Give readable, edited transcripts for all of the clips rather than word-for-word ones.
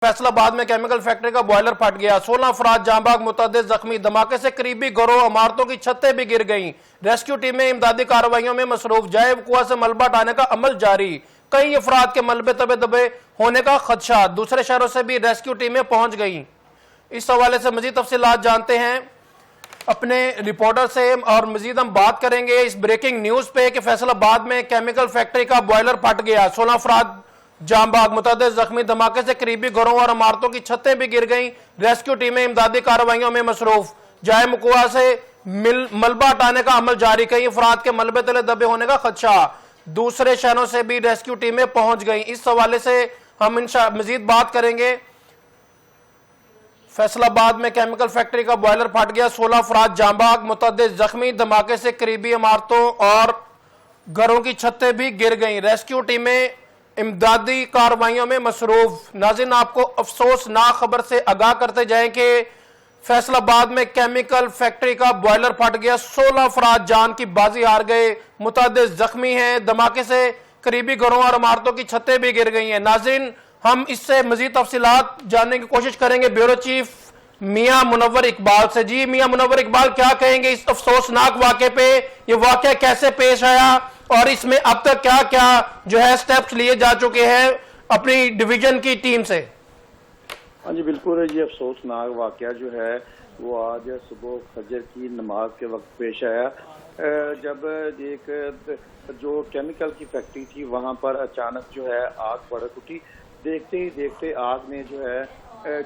फैसलाबाद में chemical factory का boiler फट गया, 16 अफराद जांबाग, मुतअद्दिद जख्मी। धमाके से करीबी घरों, इमारतों की छतें भी गिर गईं। रेस्क्यू टीमें इमदादी कार्रवाइयों में मसरूफ। जाए कुआं से मलबा हटाने का अमल जारी। कई अफराद के मलबे तबे दबे होने का खदशा। दूसरे शहरों से भी रेस्क्यू टीमें पहुंच गईं। इस हवाले से मजीद तफसीलात जानते हैं अपने रिपोर्टर से और मजीद हम बात करेंगे इस ब्रेकिंग न्यूज पे कि फैसलाबाद में केमिकल फैक्ट्री का बॉयलर फट गया, 16 अफराद जांबाग, मुतअद्दिद जख्मी। धमाके से करीबी घरों और इमारतों की छतें भी गिर गईं। रेस्क्यू टीमें इमदादी कार्रवाइयों में मसरूफ। जाए कुआं से मलबा हटाने का अमल जारी। कई अफराद के मलबे तले दबे होने का खदशा। दूसरे शहरों से भी रेस्क्यू टीमें पहुंच गईं। इस हवाले से हम मजीद बात करेंगे। फैसलाबाद में केमिकल फैक्ट्री का बॉयलर फट गया, 16 अफराद जांबाग, मुतअद्दिद जख्मी। धमाके से करीबी इमारतों और घरों की छतें भी गिर गईं। रेस्क्यू टीमें इमदादी कार्रवाइयों में मसरूफ। नाज़रीन, आपको अफसोसनाक खबर से आगाह करते जाएं कि फैसलाबाद में केमिकल फैक्ट्री का बॉयलर फट गया, 16 अफराद जान की बाजी हार गए, मुतअद्दिद जख्मी हैं। धमाके से करीबी घरों और इमारतों की छतें भी गिर गई हैं। नाज़रीन, हम इससे मजीद तफसीलात जानने की कोशिश करेंगे ब्यूरो चीफ मियां मुनव्वर इकबाल से। जी मियां मुनव्वर इकबाल, क्या कहेंगे इस अफसोसनाक वाक़े पे? ये वाक़या कैसे पेश आया और इसमें अब तक क्या क्या जो है स्टेप्स लिए जा चुके हैं अपनी डिवीजन की टीम से? हाँ जी बिल्कुल, ये अफसोसनाक वाक़या जो है वो आज सुबह फजर की नमाज के वक्त पेश आया, जब एक जो केमिकल की फैक्ट्री थी वहाँ पर अचानक जो है आग भड़क उठी। देखते ही देखते आग ने जो है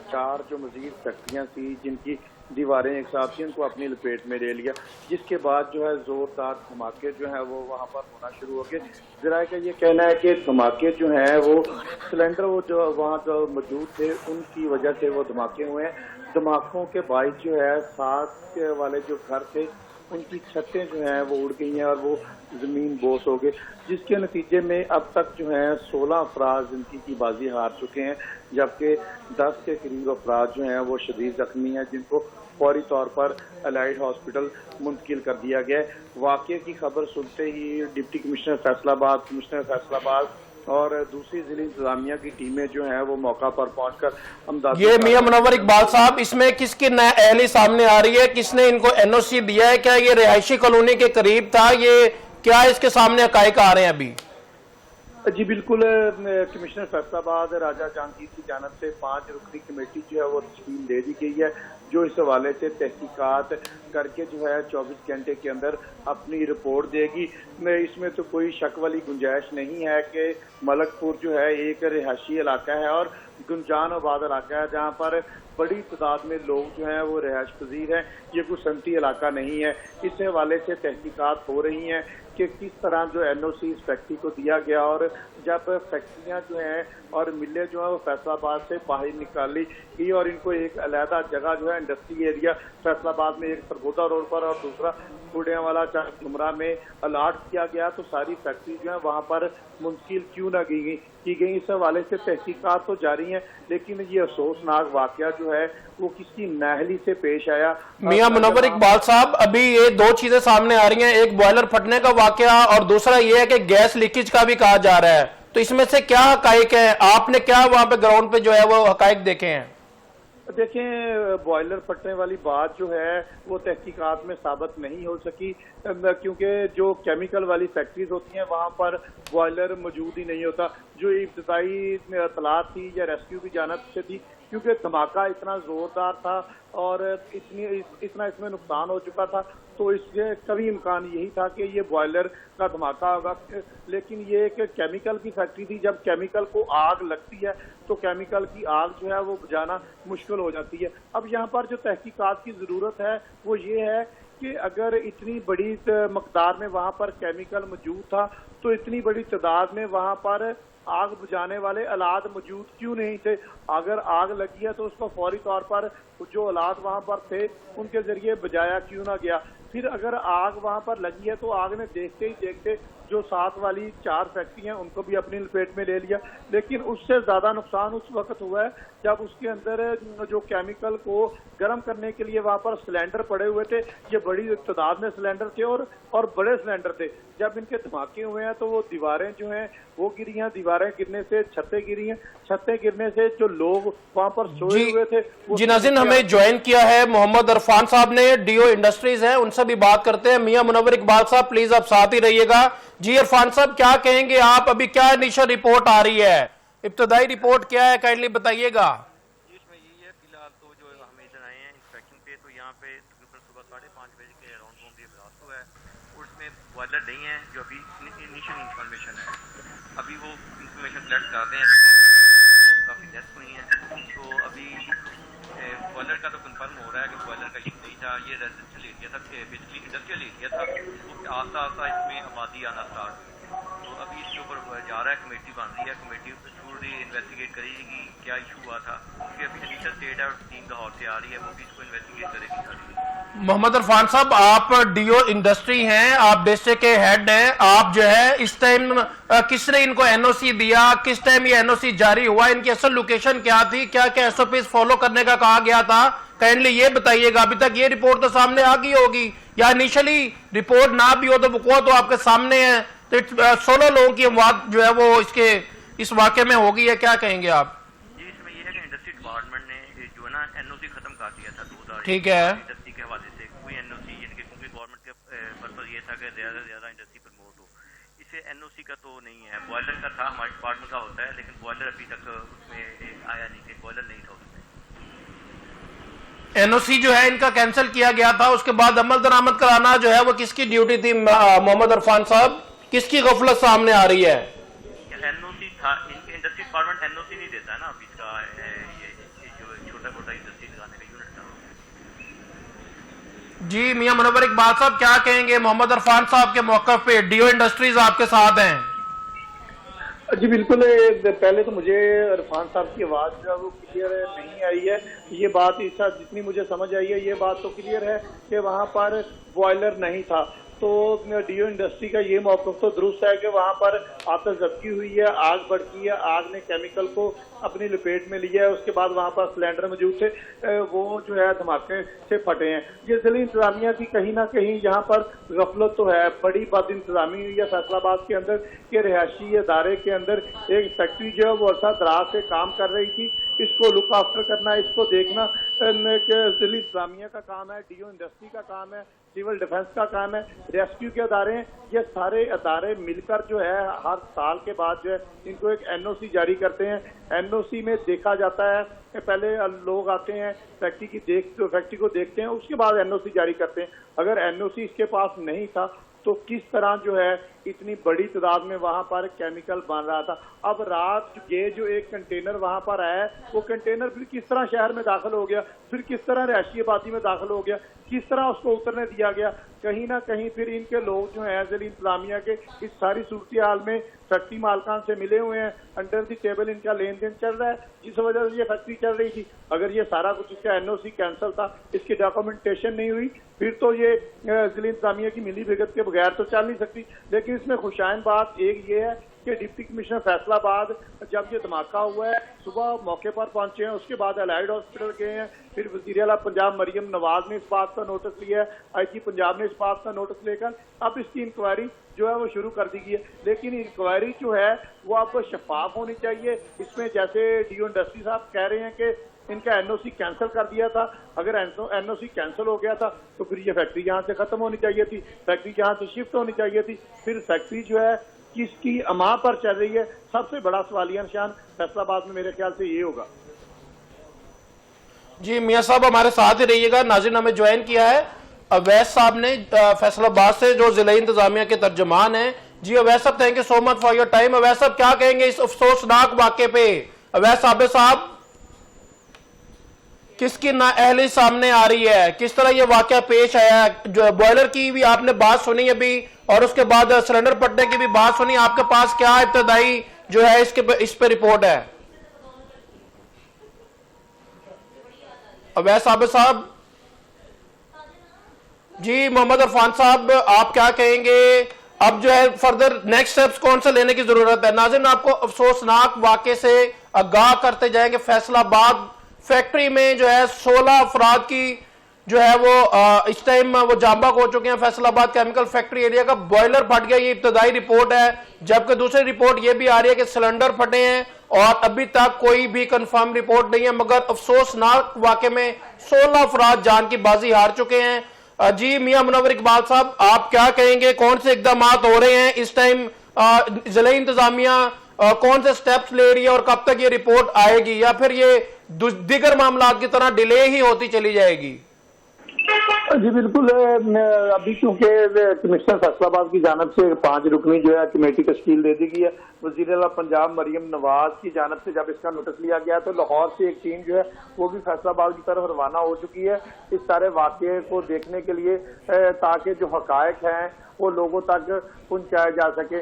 4 जो मजीद फैक्ट्रियाँ थी जिनकी दीवारें एक साथ थी उनको अपनी लपेट में ले लिया, जिसके बाद जो है जोरदार धमाके जो है वो वहाँ पर होना शुरू हो गए। जराये का ये कहना है कि धमाके जो हैं वो सिलेंडर वो जो वहाँ जो मौजूद थे उनकी वजह से वो धमाके हुए हैं। धमाकों के बाइस जो है साथ वाले जो घर थे उनकी छतें जो हैं वो उड़ गई हैं और वो जमीन बोस हो गए, जिसके नतीजे में अब तक जो है 16 अफराद जिंदगी की बाजी हार चुके हैं, जबकि 10 के करीब अफराद जो हैं वो शदीद जख्मी हैं, जिनको फौरी तौर पर अलाइड हॉस्पिटल मुंतकिल कर दिया गया है। वाक़े की खबर सुनते ही deputy commissioner Faisalabad, commissioner Faisalabad और दूसरी जिला इंतजामिया की टीमें जो हैं वो मौका पर पहुंचकर ये मियां मुनव्वर इकबाल साहब, इसमें किसकी अहली सामने आ रही है? किसने इनको एनओसी दिया है? क्या ये रिहायशी कॉलोनी के करीब था? ये क्या इसके सामने हकायक आ रहे हैं अभी? जी बिल्कुल, कमिश्नर फैसलाबाद राजा जहांगीर की जानिब से 5 रुकनी कमेटी जो है वो तश्कील दे दी गई है, जो इस हवाले से तहकीकात करके जो है 24 घंटे के अंदर अपनी रिपोर्ट देगी। इसमें तो कोई शक वाली गुंजाइश नहीं है कि मलकपुर जो है एक रिहायशी इलाका है और गुंजान आबाद इलाका है, जहाँ पर बड़ी तादाद में लोग जो हैं वो रिहायश पजीर हैं। ये कोई सनती इलाका नहीं है। इस हवाले से तहकीकात हो रही हैं कि किस तरह जो एनओसी इस फैक्ट्री को दिया गया और जब फैक्ट्रियां जो हैं और मिलें जो है वो फैसलाबाद से बाहर निकाली गई और इनको एक अलहदा जगह जो है इंडस्ट्री एरिया फैसलाबाद में एक सरगोदा रोड पर और दूसरा वाला जुमरा में अलाट किया गया, तो सारी फैक्ट्री जो है वहाँ पर मुंतकिल क्यों ना की गई। इस हवाले से तहकीकात तो जारी हैं, लेकिन ये अफसोसनाक वाक़या जो है वो किसकी नाअहली से पेश आया। मियां मुनव्वर इकबाल साहब, अभी ये 2 चीजें सामने आ रही हैं, एक बॉयलर फटने का वाक़या और दूसरा ये है कि गैस लीकेज का भी कहा जा रहा है, तो इसमें से क्या हकायक है? आपने क्या वहाँ पे ग्राउंड पे जो है वो हकायक देखे हैं? देखें, बॉयलर फटने वाली बात जो है वो तहकीकात में साबित नहीं हो सकी, क्योंकि जो केमिकल वाली फैक्ट्रीज होती हैं वहाँ पर बॉयलर मौजूद ही नहीं होता। जो इब्तदाई इत्तलात थी या रेस्क्यू की जानिब से थी, क्योंकि धमाका इतना जोरदार था और इतना इसमें नुकसान हो चुका था, तो इसके कभी इम्कान यही था कि ये बॉयलर का धमाका होगा। लेकिन ये एक केमिकल की फैक्ट्री थी, जब केमिकल को आग लगती है तो केमिकल की आग जो है वो बुझाना मुश्किल हो जाती है। अब यहाँ पर जो तहकीकात की ज़रूरत है वो ये है कि अगर इतनी बड़ी मकदार में वहाँ पर केमिकल मौजूद था तो इतनी बड़ी तादाद में वहाँ पर आग बुझाने वाले आलात मौजूद क्यों नहीं थे? अगर आग लगी है तो उसको फौरी तौर पर जो आलात वहाँ पर थे उनके जरिए बुझाया क्यों ना गया? फिर अगर आग वहाँ पर लगी है तो आग ने देखते ही देखते जो साथ वाली 4 फैक्ट्री हैं उनको भी अपनी लपेट में ले लिया। लेकिन उससे ज़्यादा नुकसान उस वक्त हुआ है जब उसके अंदर जो केमिकल को गर्म करने के लिए वहाँ पर सिलेंडर पड़े हुए थे। ये बड़ी तादाद में सिलेंडर थे और बड़े सिलेंडर थे। जब इनके धमाके हुए हैं तो वो दीवारें जो हैं वो गिरी हैं, दीवारें दीवारें गिरने से छतें गिरी हैं, छतें गिरने से जो लोग वहां पर सोए हुए थे जी नाज़रीन, हमें ज्वाइन किया है मोहम्मद इरफान साहब ने, डीओ इंडस्ट्रीज है, उनसे भी बात करते हैं। मियां मुनव्वर इकबाल साहब प्लीज आप साथ ही रहिएगा। जी इरफान साहब, क्या कहेंगे आप, अभी क्या इनिशियल रिपोर्ट आ रही है, इब्तदाई रिपोर्ट क्या है, काइंडली बताइएगा। इसमें यही है, फिलहाल तो जो हम इधर आए हैं इंस्पेक्शन पे, तो यहाँ पे तकरीबन सुबह 5:30 बजे के अराउंड होम ये ब्लास्ट हुआ है और उसमें बॉयलर नहीं है, जो अभी इनिशियल इंफॉर्मेशन है। अभी वो इंफॉर्मेशन कलेक्ट कर रहे हैं, तो काफ़ी डेथ हुई हैं, तो अभी बॉयलर का तो कंफर्म हो रहा है कि बॉयलर का यूज नहीं था, ये रेजिडेंशियल एरिया था, बेसिकली इंडस्ट्रियल एरिया था, तो आस्ता आस्ता इसमें आबादी आना स्टार्ट हुई। तो अभी इसके ऊपर जा रहा है, कमेटी बन रही है, कमेटी पूरी इन्वेस्टिगेट करेगी कि क्या इशू हुआ था, क्योंकि अभी इनिशियल स्टेट है और टीम लाहौर से आ रही है, वो भी इसको इन्वेस्टिगेट करेगी सारी। मोहम्मद इरफान साहब, आप डीओ इंडस्ट्री हैं, आप डिस्ट्रिक्ट के हेड हैं, आप जो है इस टाइम किसने इनको एनओसी दिया, किस टाइम ये एनओसी जारी हुआ, इनकी असल लोकेशन क्या थी, क्या क्या एसओपीज फॉलो करने का कहा गया था, काइंडली ये बताइएगा। अभी तक ये रिपोर्ट तो सामने आ गई होगी, या इनिशियली रिपोर्ट ना भी हो तो वक़्वा तो आपके सामने है, तो 16 लोगों की अमवात जो है वो इस वाक़े में होगी है, क्या कहेंगे आप? जी, इसमें ये है कि इंडस्ट्री डिपार्टमेंट ने जो है ना एनओसी खत्म कर दिया था 2000, ठीक है, इंडस्ट्री के हवाले से कोई एनओसी, यानी कि क्योंकि गवर्नमेंट का पर्पज ये था कि ज्यादा से ज्यादा इंडस्ट्री प्रमोट हो, इसे एनओसी का तो नहीं है। बॉयलर का था, हमारे डिपार्टमेंट का होता है, लेकिन बॉयलर अभी तक उसमें आया नहीं थे, बॉयलर नहीं था उसमें। एनओसी जो है इनका कैंसिल किया गया था, उसके बाद अमल दरामद कराना जो है वो किसकी ड्यूटी थी मोहम्मद इरफान साहब, किसकी गफलत सामने आ रही है? एनओसी था, इनके इंडस्ट्री डिपार्टमेंट एनओसी नहीं देता है ना, अभी इसका ये जो छोटा मोटा इंडस्ट्री लगाने का यूनिट था। जी मियां मुनव्वर इकबाल साहब, क्या कहेंगे मोहम्मद इरफान साहब के मौके पे, डीओ इंडस्ट्रीज आपके साथ हैं। जी बिल्कुल, पहले तो मुझे इरफान साहब की आवाज़ जो है वो क्लियर नहीं आई है। ये बात जितनी मुझे समझ आई है, ये बात तो क्लियर है कि वहाँ पर बॉयलर नहीं था, तो डीओ इंडस्ट्री का ये मौक़िफ़ तो दुरुस्त है कि वहाँ पर आतिशज़दगी हुई है, आग भड़की है, आग ने केमिकल को अपनी लपेट में लिया है, उसके बाद वहाँ पर सिलेंडर मौजूद थे, वो जो है धमाके से फटे हैं। ये ज़िला इंतज़ामिया की कहीं ना कहीं यहाँ पर गफलत तो है, बड़ी बद इंतज़ामी हुई है फैसलाबाद के अंदर के रिहायशी इदारे के अंदर। एक फैक्ट्री जो है वो अरसा दराज से काम कर रही थी, इसको लुक आफ्टर करना, इसको देखना ज़िला इंतज़ामिया का काम है, डीओ इंडस्ट्री का काम है, सिविल डिफेंस का काम है, रेस्क्यू के अदारे हैं। ये सारे अदारे मिलकर जो है हर साल के बाद जो है इनको एक एनओसी जारी करते हैं। एनओसी में देखा जाता है कि पहले लोग आते हैं फैक्ट्री को देखते हैं, उसके बाद एनओसी जारी करते हैं। अगर एनओसी इसके पास नहीं था तो किस तरह जो है इतनी बड़ी तादाद में वहां पर केमिकल बन रहा था। अब रात ये जो एक कंटेनर वहां पर आया है, वो कंटेनर फिर किस तरह शहर में दाखिल हो गया, फिर किस तरह रिहायशी आबादी में दाखिल हो गया, किस तरह उसको उतरने दिया गया। कहीं ना कहीं फिर इनके लोग जो हैं ज़िला इंतज़ामिया के इस सारी सूरत हाल में फैक्ट्री मालकान से मिले हुए हैं, अंडर द टेबल इनका लेन देन चल रहा है, जिस वजह से ये फैक्ट्री चल रही थी। अगर ये सारा कुछ इसका एनओसी कैंसिल था, इसकी डॉक्यूमेंटेशन नहीं हुई, फिर तो ये ज़िला इंतज़ामिया की मिली भगत के बगैर तो चल नहीं सकती। लेकिन इसमें खुशाइन बात एक ये है कि डिप्टी कमिश्नर फैसलाबाद जब ये धमाका हुआ है सुबह मौके पर पहुंचे हैं, उसके बाद एलाइड हॉस्पिटल गए हैं, फिर वज़ीर आला पंजाब मरियम नवाज ने इस बात का नोटिस लिया है, आईजी पंजाब ने इस बात का नोटिस लेकर अब इसकी इंक्वायरी जो है वो शुरू कर दी गई है। लेकिन इंक्वायरी जो है वो अब शफाफ होनी चाहिए। इसमें जैसे डीओ इंडस्ट्री साहब कह रहे हैं कि इनका एनओसी कैंसिल कर दिया था, अगर एनओसी कैंसिल हो गया था तो फिर ये फैक्ट्री यहाँ से खत्म होनी चाहिए थी, फैक्ट्री यहाँ से शिफ्ट होनी चाहिए थी। फिर फैक्ट्री जो है किसकी अमा पर चल रही है, सबसे बड़ा सवालिया निशान फैसलाबाद में मेरे ख्याल से ये होगा। जी मियां साहब हमारे साथ ही रहिएगा। नाज़रीन, हमें ज्वाइन किया है अवैस साहब ने फैसलाबाद से, जो जिला इंतजामिया के तर्जुमान हैं। जी अवैस साहब, thank you so much for your time. Awais साहब, क्या कहेंगे इस अफसोसनाक वाक़े पे? अवैस साहब, किसकी नाअहली सामने आ रही है, किस तरह ये वाक़या पेश आया है? जो बॉयलर की भी आपने बात सुनी अभी, और उसके बाद सिलेंडर फटने की भी बात सुनी। आपके पास क्या इब्तदाई जो है इस पे रिपोर्ट है? अवैस साहब। जी मोहम्मद इरफान साहब, आप क्या कहेंगे? अब जो है फर्दर नेक्स्ट स्टेप्स कौन से लेने की जरूरत है? नाज़रीन, आपको अफसोसनाक वाक़े से आगाह करते जाएंगे। फैसलाबाद फैक्ट्री में जो है 16 अफराद की जो है वो इस टाइम वो जांबाग हो चुके हैं। फैसलाबाद केमिकल फैक्ट्री एरिया का बॉयलर फट गया, ये इब्तदाई रिपोर्ट है, जबकि दूसरी रिपोर्ट ये भी आ रही है कि सिलेंडर फटे हैं और अभी तक कोई भी कंफर्म रिपोर्ट नहीं है। मगर अफसोसनाक वाकये में 16 अफराद जान की बाजी हार चुके हैं। जी मियां मुनव्वर इकबाल साहब, आप क्या कहेंगे, कौन से इकदाम हो रहे हैं इस टाइम, जिला इंतजामिया कौन से स्टेप्स ले रही है और कब तक ये रिपोर्ट आएगी, या फिर ये दीगर मामला की तरह डिले ही होती चली जाएगी? जी बिल्कुल, अभी क्योंकि कमिश्नर फैसलाबाद की जानब से 5 रुकनी जो है कमेटी तश्कील दे दी गई है। वज़ीर-ए-आला पंजाब मरियम नवाज की जानब से जब इसका नोटिस लिया गया तो लाहौर से एक टीम जो है वो भी फैसलाबाद की तरफ रवाना हो चुकी है इस सारे वाक़े को देखने के लिए, ताकि जो हक़ाइक़ हैं वो लोगों तक पहुंचाया जा सके।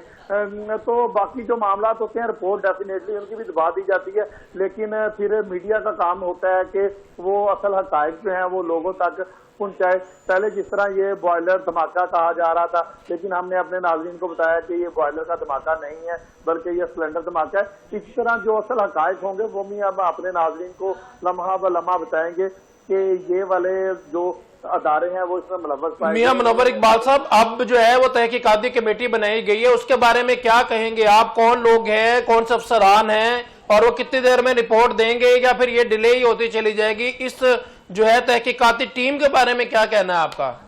तो बाकी जो मामला होते हैं रिपोर्ट डेफिनेटली उनकी भी दबा दी जाती है, लेकिन फिर मीडिया का काम होता है कि वो असल हक़ाइक़ जो हैं वो लोगों तक पहुंचाए। पहले जिस तरह ये बॉयलर धमाका कहा जा रहा था, लेकिन हमने अपने नाज़रीन को बताया कि ये बॉयलर का धमाका नहीं है बल्कि ये सिलेंडर धमाका है। इसी तरह जो असल हक़ाइक़ होंगे वो भी अब अपने नाज़रीन को लम्हा ब लम्हा बताएंगे कि ये वाले जो अदारे हैं वो इसमें मुलव्वस पाए। मियां मुनव्वर इकबाल साहब, अब जो है वो तहकीकाती कमेटी बनाई गई है, उसके बारे में क्या कहेंगे आप? कौन लोग हैं, कौन से अफसरान हैं और वो कितनी देर में रिपोर्ट देंगे, या फिर ये डिले ही होती चली जाएगी? इस जो है तहकीकाती टीम के बारे में क्या कहना है आपका?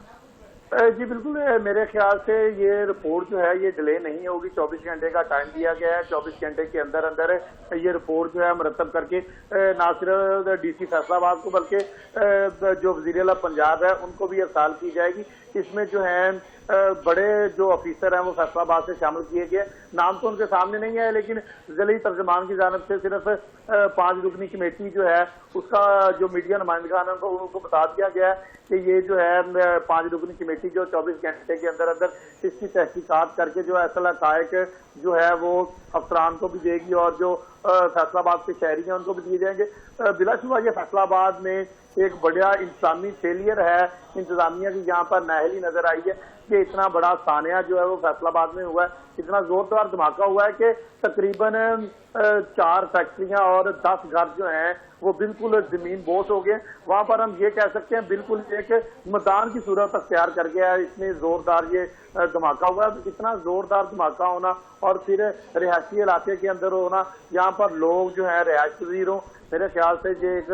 जी बिल्कुल, मेरे ख्याल से ये रिपोर्ट जो है ये डिले नहीं होगी। 24 घंटे का टाइम दिया गया है। 24 घंटे के अंदर अंदर ये रिपोर्ट जो है मरतब करके ना सिर्फ DC फैसलाबाद को बल्कि जो वज़ीर-ए-आला पंजाब है उनको भी इरसाल की जाएगी। इसमें जो है बड़े जो ऑफिसर हैं वो फैसलाबाद से शामिल किए गए। नाम तो उनके सामने नहीं है, लेकिन ज़िला तर्जुमान की जानब से सिर्फ 5 रुकनी कमेटी जो है उसका जो मीडिया नुमाइंदगान है उनको बता दिया गया है कि ये जो है 5 रुकनी कमेटी जो 24 घंटे के अंदर अंदर इसकी तहकीकात करके जो असल हक़ाइक़ जो है वो अफसरान को भी देगी और जो फैसलाबाद के शहरी हैं उनको भी दिए जाएंगे। बिलाशुबा ये फैसलाबाद में एक बड़ा इंतजामी फेलियर है इंतजामिया की, यहाँ पर नाअहली नजर आई है कि इतना बड़ा सानिया जो है वो फैसलाबाद में हुआ है, इतना जोरदार धमाका हुआ है कि तकरीबन 4 फैक्ट्रियां और 10 घर जो हैं वो बिल्कुल जमीन बोस हो गए। वहां पर हम ये कह सकते हैं बिल्कुल एक मैदान की सूरत अख्तियार कर गया है। इतने जोरदार ये धमाका हुआ है। इतना जोरदार धमाका होना और फिर रिहायशी इलाके के अंदर होना, यहाँ पर लोग जो है रिहायश पजीर हों, मेरे ख्याल से ये एक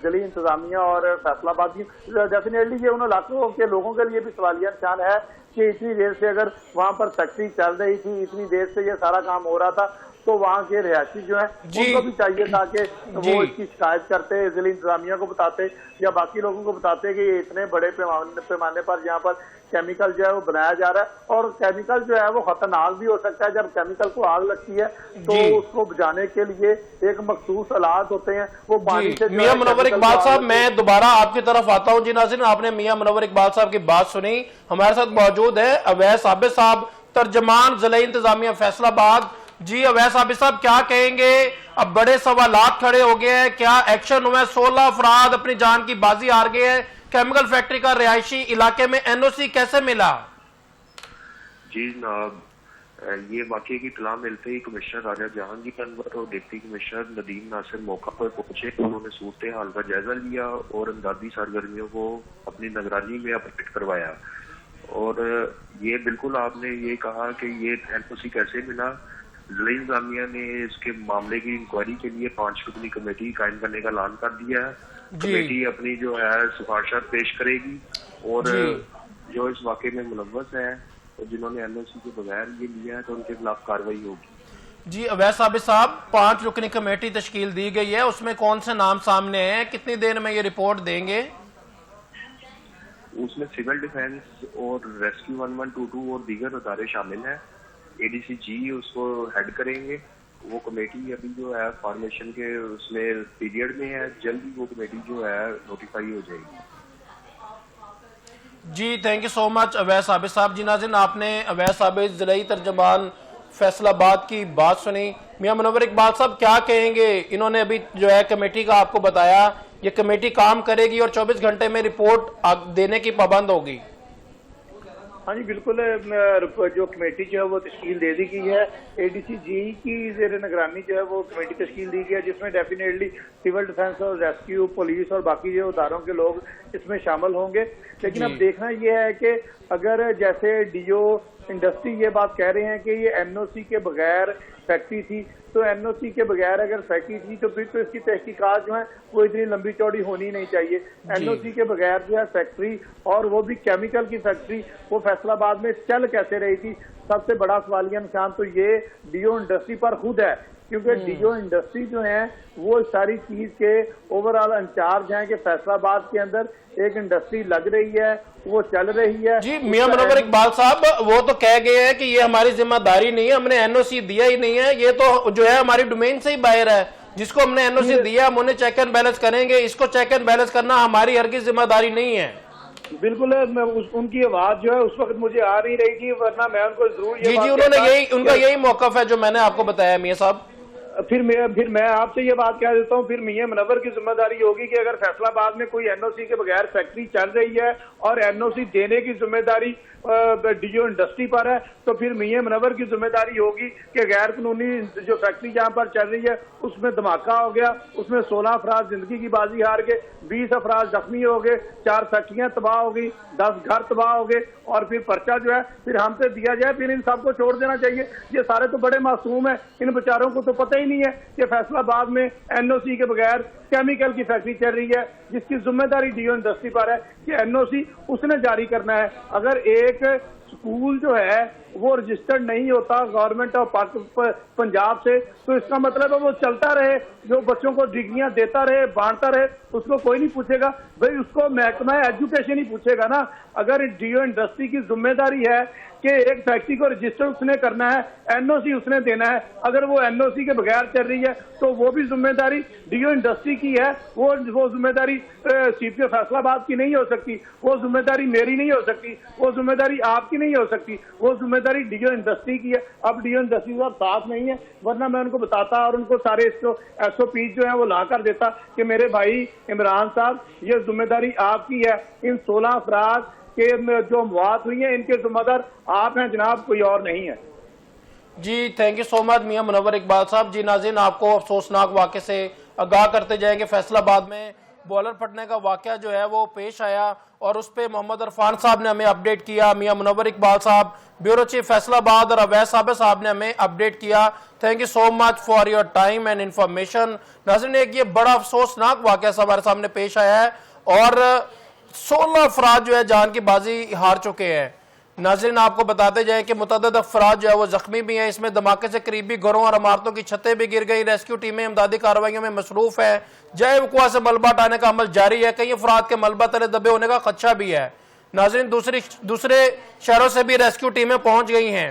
जिली इंतजामिया और फैसलाबाद की डेफिनेटली ये उन इलाकों के लोगों के लिए भी सवालिया निशान है कि इतनी देर से अगर वहां पर फैक्ट्री चल रही थी, इतनी देर से ये सारा काम हो रहा था, तो वहाँ के रिहायशी जो है उनको भी चाहिए था कि वो इसकी शिकायत करते, जिला इंतजामिया को बताते या बाकी लोगों को बताते कि इतने बड़े पैमाने पर यहाँ पर केमिकल जो है वो बनाया जा रहा है और केमिकल जो है वो खतरनाक भी हो सकता है। जब केमिकल को आग लगती है तो उसको बुझाने के लिए एक मखसूस आलात होते हैं, वो पानी से। मियां मुनव्वर इकबाल साहब, मैं दोबारा आपकी तरफ आता हूँ। जी नाज़रीन, आपने मियां मुनव्वर इकबाल साहब की बात सुनी। हमारे साथ मौजूद है अवैस आबिद साहब, तर्जमान जिला इंतजामिया फैसलाबाद। जी अवैस आबिद साहब, क्या कहेंगे? अब बड़े सवालात खड़े हो गए हैं, क्या एक्शन हुआ है? 16 अफराद अपनी जान की बाजी हार गए हैं। केमिकल फैक्ट्री का रिहायशी इलाके में NOC कैसे मिला? जी जनाब, ये वाकये की इत्तला मिलते ही कमिश्नर राजा जहांगीर अनवर और डिप्टी कमिश्नर नदीम नासिर मौका पर पहुंचे। उन्होंने सूरत हाल का जायजा लिया और इमदादी सरगर्मियों को अपनी निगरानी में अपडेट करवाया। और ये बिल्कुल आपने ये कहा कि ये NOC कैसे मिला। जिला इंतजामिया ने इसके मामले की इंक्वायरी के लिए 5 रुकनी कमेटी कायम करने का ऐलान कर दिया है। कमेटी अपनी जो है सिफारिशात पेश करेगी और जो इस वाकये में मुलव्वस है और जिन्होंने NOC के बगैर ये लिया है तो उनके खिलाफ कार्रवाई होगी। जी अवैस आबिद साहब, 5 रुकनी कमेटी तश्कील दी गई है, उसमें कौन से नाम सामने हैं? कितनी देर में ये रिपोर्ट देंगे? उसमें सिविल डिफेंस और रेस्क्यू 1122 और दीगर अदारे शामिल हैं। ADCG उसको हेड करेंगे। वो कमेटी अभी जो है फॉर्मेशन के उसमें पीरियड में है, जल्दी वो कमेटी जो है नोटिफाई हो जाएगी। जी thank you so much Awais Abid साहब। जी नाज़रीन, आपने अवैस आबिद जिला तर्जुमान फैसलाबाद की बात सुनी। मियां मुनव्वर इकबाल साहब, क्या कहेंगे? इन्होंने अभी जो है कमेटी का आपको बताया, ये कमेटी काम करेगी और 24 घंटे में रिपोर्ट देने की पाबंद होगी। हाँ जी बिल्कुल, जो कमेटी जो है वो तश्कील दे दी गई है। एडीसी जी की ज़ेर निगरानी जो है वो कमेटी तश्कील दी गई है, जिसमें डेफिनेटली सिविल डिफेंस और रेस्क्यू, पुलिस और बाकी जो इदारों के लोग इसमें शामिल होंगे। लेकिन अब देखना ये है कि अगर जैसे डीओ इंडस्ट्री ये बात कह रहे हैं कि ये एनओसी के बगैर फैक्ट्री थी, तो एनओसी के बगैर अगर फैक्ट्री थी तो फिर तो इसकी तहकीकात जो है वो इतनी लंबी चौड़ी होनी नहीं चाहिए। एनओसी के बगैर जो है फैक्ट्री, और वो भी केमिकल की फैक्ट्री, वो फैसलाबाद में चल कैसे रही थी? सबसे बड़ा सवालिया निशान तो ये डीओ इंडस्ट्री पर खुद है, क्योंकि डीओ इंडस्ट्री जो है वो सारी चीज के ओवरऑल इंचार्ज हैं कि फैसलाबाद के अंदर एक इंडस्ट्री लग रही है, वो चल रही है। जी मियां मुनव्वर इकबाल साहब, वो तो कह गए हैं कि ये हमारी जिम्मेदारी नहीं है, हमने एनओसी दिया ही नहीं है, ये तो जो है हमारी डोमेन से ही बाहर है। जिसको हमने एनओसी दिया हम उन्हें चेक एंड बैलेंस करेंगे, इसको चेक एंड बैलेंस करना हमारी हरगिज़ जिम्मेदारी नहीं है। बिल्कुल, उनकी आवाज जो है उस वक्त मुझे आ नहीं रही थी, वरना मैं उनको जरूर जी उन्होंने उनका यही मौकफ है जो मैंने आपको बताया मियां साहब। फिर मैं आपसे ये बात कह देता हूँ, फिर मियां मुनव्वर की जिम्मेदारी होगी कि अगर फैसलाबाद में कोई एनओसी के बगैर फैक्ट्री चल रही है और एनओसी देने की जिम्मेदारी डीओ इंडस्ट्री पर है, तो फिर मियां मुनव्वर की जिम्मेदारी होगी कि गैर कानूनी जो फैक्ट्री जहाँ पर चल रही है उसमें धमाका हो गया, उसमें 16 अफराद जिंदगी की बाजी हार गए, 20 अफराद जख्मी हो गए, 4 फैक्ट्रियां तबाह हो गई, 10 घर तबाह हो गए, और फिर पर्चा जो है फिर हमसे दिया जाए, फिर इन सबको छोड़ देना चाहिए। ये सारे तो बड़े मासूम हैं, इन बेचारों को तो पता ही नहीं है कि फैसलाबाद में एनओसी के बगैर केमिकल की फैक्ट्री चल रही है, जिसकी जिम्मेदारी डीओ इंडस्ट्री पर है कि एनओसी उसने जारी करना है। अगर एक स्कूल जो है वो रजिस्टर्ड नहीं होता गवर्नमेंट ऑफ पंजाब से, तो इसका मतलब है वो चलता रहे, जो बच्चों को डिग्रियां देता रहे, बांटता रहे, उसको कोई नहीं पूछेगा भाई, उसको महकमा एजुकेशन ही पूछेगा ना। अगर डीओ इंडस्ट्री की जिम्मेदारी है कि एक फैक्ट्री को रजिस्टर उसने करना है, एनओसी उसने देना है, अगर वो एनओसी के बगैर चल रही है तो वो भी जिम्मेदारी डीओ इंडस्ट्री की है, वो जिम्मेदारी सीपीओ फैसलाबाद की नहीं हो सकती, वो जिम्मेदारी मेरी नहीं हो सकती, वो जिम्मेदारी आपकी नहीं हो सकती, वो जिम्मेदारी डीओ इंडस्ट्री की है। अब डीओ इंडस्ट्री का साथ नहीं है, वरना मैं उनको बताता और उनको सारे एसओपी जो है वो ला कर देता कि मेरे भाई इमरान साहब, ये जिम्मेदारी आपकी है, इन 16 अफराद के जो मौत हुई है इनके जिम्मेदार आप हैं जनाब, कोई और नहीं है। जी थैंक यू सो मच मियां मुनव्वर इकबाल साहब। जी नाज़रीन, आपको अफसोसनाक वाक़े से आगाह करते जाएंगे। फैसलाबाद में बॉयलर फटने का वाक़या जो है वो पेश आया और उस पर मोहम्मद इरफान साहब ने हमें अपडेट किया, मियां मुनव्वर इकबाल साहब, ब्यूरो चीफ फैसलाबाद और अवैस साहब ने हमें अपडेट किया। Thank you so much for your time and information. नाज़रीन, एक ये बड़ा अफसोसनाक वाक़या हमारे सामने पेश आया है और 16 अफराद जो है जान की बाजी हार चुके हैं। नाज़रीन, आपको बताते जाएं कि मुतअद्दिद अफराद जो है वो जख्मी भी हैं। इसमें धमाके से करीबी घरों और इमारतों की छतें भी गिर गई। रेस्क्यू टीमें इमदादी कार्रवाइयों में मसरूफ है। जय वकुआ से मलबा हटाने का अमल जारी है। कई अफराद के मलबा तले दबे होने का खदशा भी है। नाज़रीन, दूसरे शहरों से भी रेस्क्यू टीमें पहुंच गई हैं।